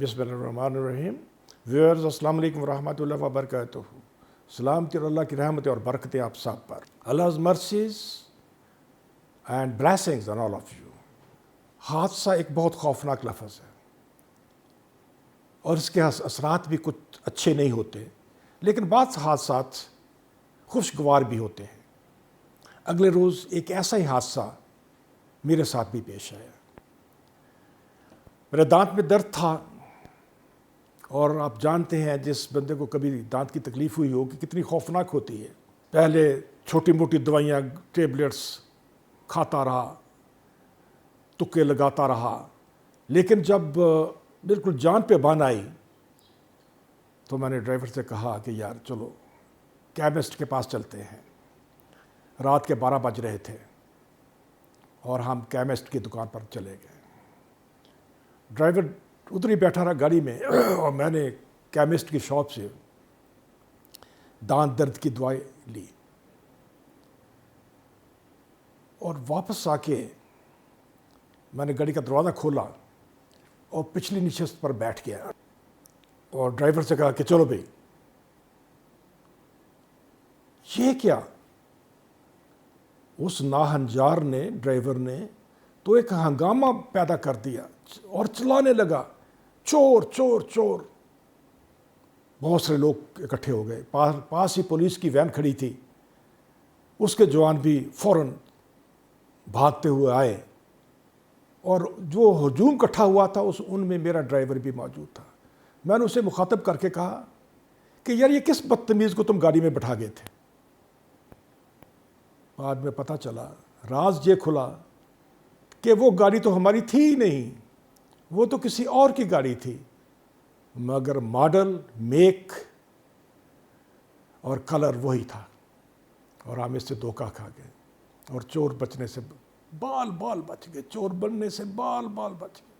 بسم اللہ الرحمن الرحیم. ویورز السلام علیکم ورحمۃ اللہ وبرکاتہ. سلامتی اور اللہ کی رحمتیں اور برکتیں آپ سب پر. Allah's mercies and blessings on all of you. حادثہ ایک بہت خوفناک لفظ ہے اور اس کے اثرات بھی کچھ اچھے نہیں ہوتے، لیکن بعض حادثات خوشگوار بھی ہوتے ہیں. اگلے روز ایک ایسا ہی حادثہ میرے ساتھ بھی پیش آیا. میرے دانت میں درد تھا، اور آپ جانتے ہیں جس بندے کو کبھی دانت کی تکلیف ہوئی ہو کہ کتنی خوفناک ہوتی ہے. پہلے چھوٹی موٹی دوائیاں، ٹیبلٹس کھاتا رہا، تکے لگاتا رہا، لیکن جب بالکل جان پہ بان آئی تو میں نے ڈرائیور سے کہا کہ یار چلو کیمسٹ کے پاس چلتے ہیں. رات کے 12 بج رہے تھے اور ہم کیمسٹ کی دکان پر چلے گئے. ڈرائیور ادھر ہی بیٹھا رہا گاڑی میں، اور میں نے کیمسٹ کی شاپ سے دانت درد کی دوائی لی اور واپس آ کے میں نے گاڑی کا دروازہ کھولا اور پچھلی نشست پر بیٹھ گیا اور ڈرائیور سے کہا کہ چلو بھائی. یہ کیا؟ اس ناہنجار نے، ڈرائیور نے تو ایک ہنگامہ پیدا کر دیا اور چلانے لگا، چور چور چور. بہت سارے لوگ اکٹھے ہو گئے. پاس ہی پولیس کی وین کھڑی تھی، اس کے جوان بھی فوراً بھاگتے ہوئے آئے، اور جو ہجوم اکٹھا ہوا تھا ان میں میرا ڈرائیور بھی موجود تھا. میں نے اسے مخاطب کر کے کہا کہ یار یہ کس بدتمیز کو تم گاڑی میں بٹھا گئے تھے؟ بعد میں پتہ چلا، راز یہ کھلا کہ وہ گاڑی تو ہماری تھی ہی نہیں، وہ تو کسی اور کی گاڑی تھی، مگر ماڈل، میک اور کلر وہی تھا، اور ہم اس سے دھوکہ کھا گئے اور چور بچنے سے بال بچ گئے. چور بننے سے بال بچ گئے.